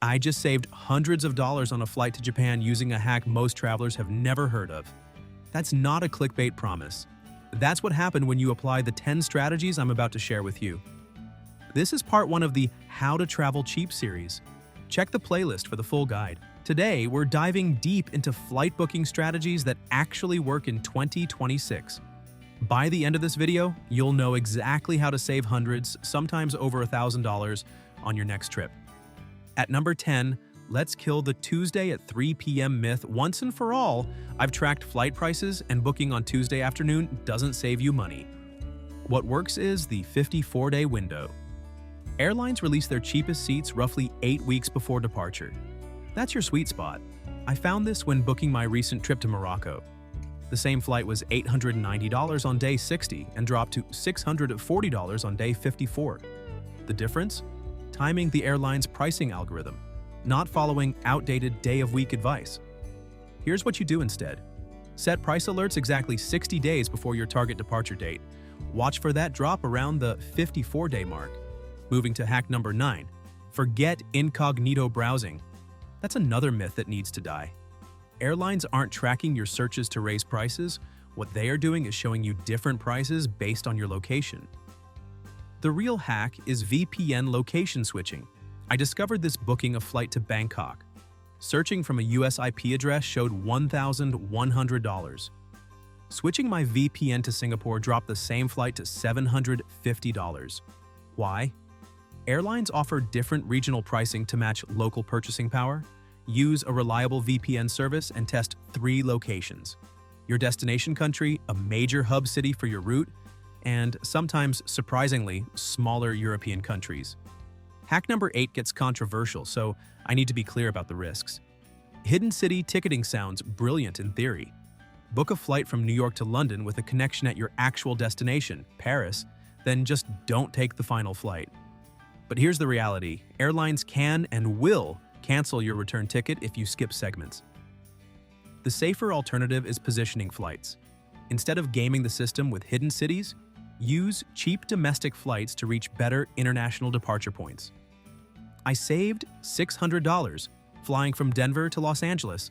I just saved hundreds of dollars on a flight to Japan using a hack most travelers have never heard of. That's not a clickbait promise. That's what happened when you apply the 10 strategies I'm about to share with you. This is part 1 of the How to Travel Cheap series. Check the playlist for the full guide. Today, we're diving deep into flight booking strategies that actually work in 2026. By the end of this video, you'll know exactly how to save hundreds, sometimes over $1,000 on your next trip. At number 10, let's kill the Tuesday at 3 p.m. myth once and for all. I've tracked flight prices, and booking on Tuesday afternoon doesn't save you money. What works is the 54-day window. Airlines release their cheapest seats roughly 8 weeks before departure. That's your sweet spot. I found this when booking my recent trip to Morocco. The same flight was $890 on day 60 and dropped to $640 on day 54. The difference? Timing the airline's pricing algorithm, not following outdated day-of-week advice. Here's what you do instead. Set price alerts exactly 60 days before your target departure date. Watch for that drop around the 54-day mark. Moving to hack number 9. Forget incognito browsing. That's another myth that needs to die. Airlines aren't tracking your searches to raise prices. What they are doing is showing you different prices based on your location. The real hack is VPN location switching. I discovered this booking a flight to Bangkok. Searching from a US IP address showed $1,100. Switching my VPN to Singapore dropped the same flight to $750. Why? Airlines offer different regional pricing to match local purchasing power. Use a reliable VPN service and test 3 locations: your destination country, a major hub city for your route, and sometimes, surprisingly, smaller European countries. Hack number 8 gets controversial, so I need to be clear about the risks. Hidden city ticketing sounds brilliant in theory. Book a flight from New York to London with a connection at your actual destination, Paris, then just don't take the final flight. But here's the reality: airlines can and will cancel your return ticket if you skip segments. The safer alternative is positioning flights. Instead of gaming the system with hidden cities, use cheap domestic flights to reach better international departure points. I saved $600 flying from Denver to Los Angeles,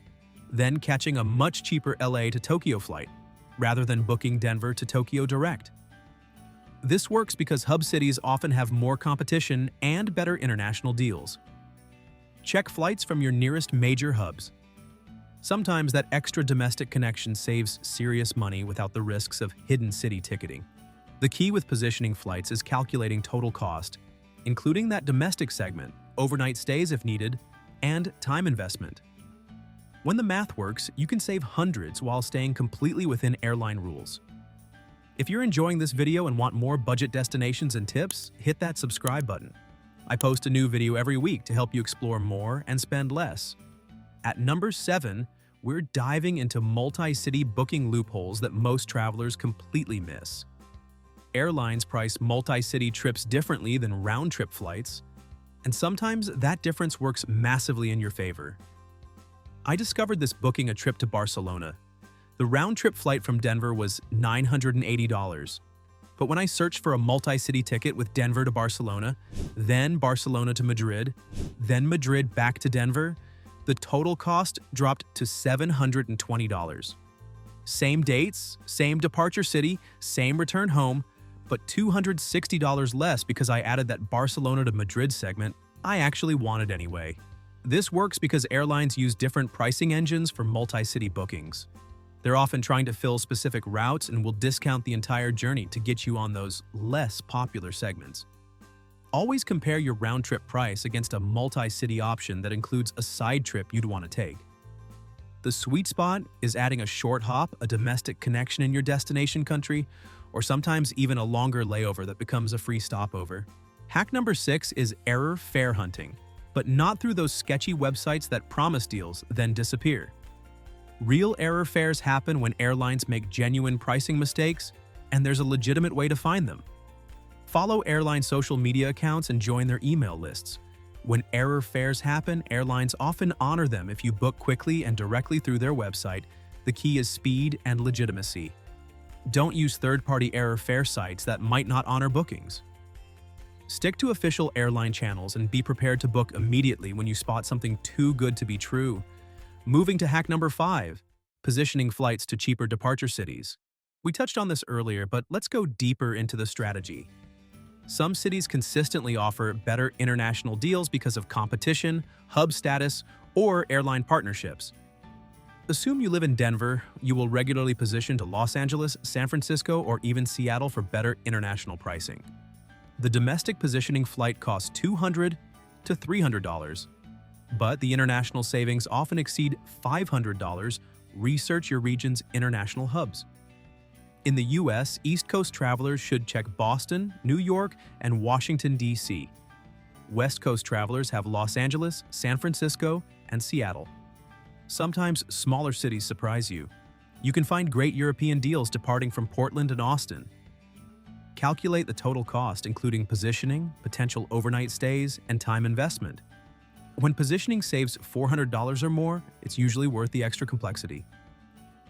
then catching a much cheaper LA to Tokyo flight, rather than booking Denver to Tokyo direct. This works because hub cities often have more competition and better international deals. Check flights from your nearest major hubs. Sometimes that extra domestic connection saves serious money without the risks of hidden city ticketing. The key with positioning flights is calculating total cost, including that domestic segment, overnight stays if needed, and time investment. When the math works, you can save hundreds while staying completely within airline rules. If you're enjoying this video and want more budget destinations and tips, hit that subscribe button. I post a new video every week to help you explore more and spend less. At number 7, we're diving into multi-city booking loopholes that most travelers completely miss. Airlines price multi-city trips differently than round-trip flights, and sometimes that difference works massively in your favor. I discovered this booking a trip to Barcelona. The round-trip flight from Denver was $980, but when I searched for a multi-city ticket with Denver to Barcelona, then Barcelona to Madrid, then Madrid back to Denver, the total cost dropped to $720. Same dates, same departure city, same return home, but $260 less because I added that Barcelona to Madrid segment I actually wanted anyway. This works because airlines use different pricing engines for multi-city bookings. They're often trying to fill specific routes and will discount the entire journey to get you on those less popular segments. Always compare your round-trip price against a multi-city option that includes a side trip you'd want to take. The sweet spot is adding a short hop, a domestic connection in your destination country, or sometimes even a longer layover that becomes a free stopover. Hack number 6 is error fare hunting, but not through those sketchy websites that promise deals then disappear. Real error fares happen when airlines make genuine pricing mistakes, and there's a legitimate way to find them. Follow airline social media accounts and join their email lists. When error fares happen, airlines often honor them if you book quickly and directly through their website. The key is speed and legitimacy. Don't use third-party error fare sites that might not honor bookings. Stick to official airline channels and be prepared to book immediately when you spot something too good to be true. Moving to hack number 5, positioning flights to cheaper departure cities. We touched on this earlier, but let's go deeper into the strategy. Some cities consistently offer better international deals because of competition, hub status, or airline partnerships. Assume you live in Denver, you will regularly position to Los Angeles, San Francisco, or even Seattle for better international pricing. The domestic positioning flight costs $200 to $300, but the international savings often exceed $500. Research your region's international hubs. In the US, East Coast travelers should check Boston, New York, and Washington, D.C. West Coast travelers have Los Angeles, San Francisco, and Seattle. Sometimes smaller cities surprise you. You can find great European deals departing from Portland and Austin. Calculate the total cost, including positioning, potential overnight stays, and time investment. When positioning saves $400 or more, it's usually worth the extra complexity.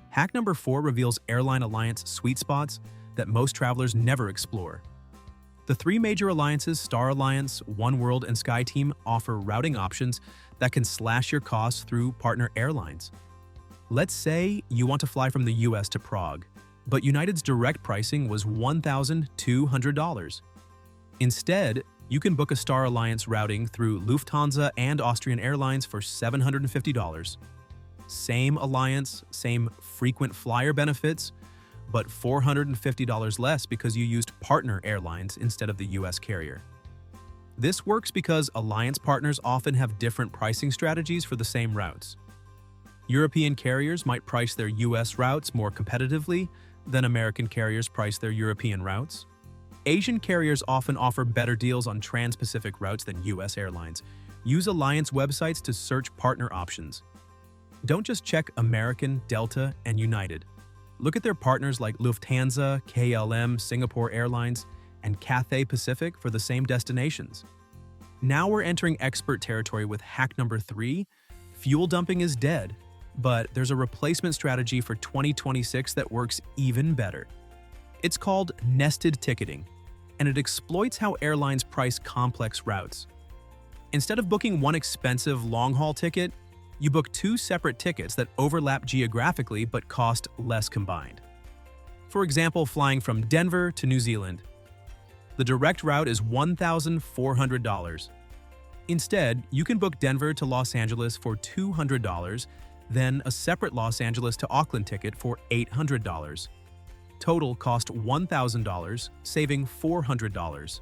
Hack number 4 reveals airline alliance sweet spots that most travelers never explore. The 3 major alliances, Star Alliance, Oneworld, and SkyTeam, offer routing options that can slash your costs through partner airlines. Let's say you want to fly from the US to Prague, but United's direct pricing was $1,200. Instead, you can book a Star Alliance routing through Lufthansa and Austrian Airlines for $750. Same alliance, same frequent flyer benefits, but $450 less because you used partner airlines instead of the US carrier. This works because alliance partners often have different pricing strategies for the same routes. European carriers might price their US routes more competitively than American carriers price their European routes. Asian carriers often offer better deals on trans-Pacific routes than US airlines. Use alliance websites to search partner options. Don't just check American, Delta, and United. Look at their partners like Lufthansa, KLM, Singapore Airlines, and Cathay Pacific for the same destinations. Now we're entering expert territory with hack number 3. Fuel dumping is dead, but there's a replacement strategy for 2026 that works even better. It's called nested ticketing, and it exploits how airlines price complex routes. Instead of booking one expensive long-haul ticket, you book 2 separate tickets that overlap geographically but cost less combined. For example, flying from Denver to New Zealand. The direct route is $1,400. Instead, you can book Denver to Los Angeles for $200, then a separate Los Angeles to Auckland ticket for $800. Total cost $1,000, saving $400.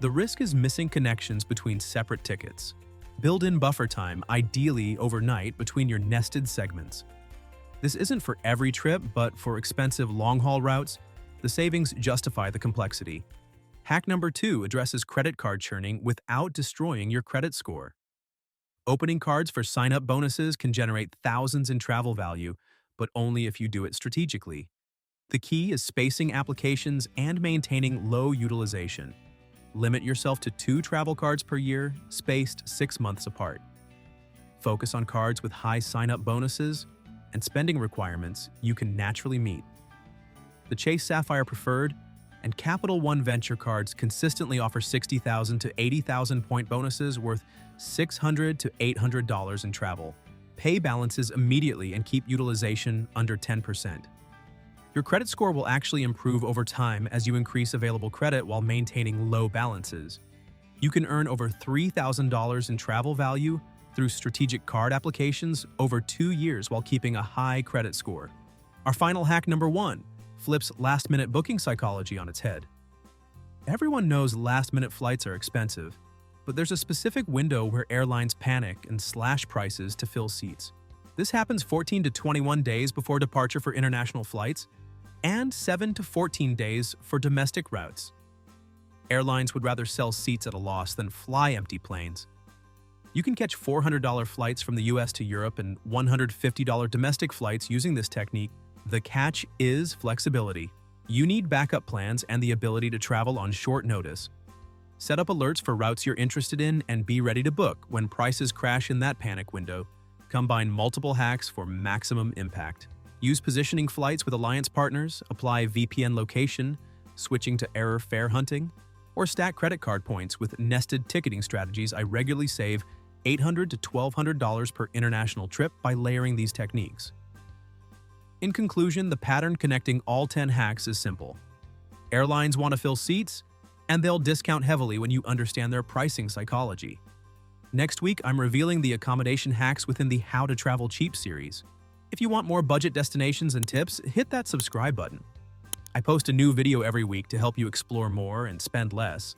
The risk is missing connections between separate tickets. Build in buffer time, ideally overnight, between your nested segments. This isn't for every trip, but for expensive long-haul routes, the savings justify the complexity. Hack number 2 addresses credit card churning without destroying your credit score. Opening cards for sign-up bonuses can generate thousands in travel value, but only if you do it strategically. The key is spacing applications and maintaining low utilization. Limit yourself to 2 travel cards per year, spaced 6 months apart. Focus on cards with high sign-up bonuses and spending requirements you can naturally meet. The Chase Sapphire Preferred and Capital One Venture cards consistently offer 60,000 to 80,000 point bonuses worth $600 to $800 in travel. Pay balances immediately and keep utilization under 10%. Your credit score will actually improve over time as you increase available credit while maintaining low balances. You can earn over $3,000 in travel value through strategic card applications over 2 years while keeping a high credit score. Our final hack number 1 flips last-minute booking psychology on its head. Everyone knows last-minute flights are expensive, but there's a specific window where airlines panic and slash prices to fill seats. This happens 14 to 21 days before departure for international flights and 7 to 14 days for domestic routes. Airlines would rather sell seats at a loss than fly empty planes. You can catch $400 flights from the US to Europe and $150 domestic flights using this technique. The catch is flexibility. You need backup plans and the ability to travel on short notice. Set up alerts for routes you're interested in and be ready to book when prices crash in that panic window. Combine multiple hacks for maximum impact. Use positioning flights with alliance partners, apply VPN location, switching to error fare hunting, Or stack credit card points with nested ticketing strategies. I regularly save $800 to $1,200 per international trip by layering these techniques. In conclusion, the pattern connecting all 10 hacks is simple. Airlines want to fill seats, and they'll discount heavily when you understand their pricing psychology. Next week, I'm revealing the accommodation hacks within the How to Travel Cheap series. If you want more budget destinations and tips, hit that subscribe button. I post a new video every week to help you explore more and spend less.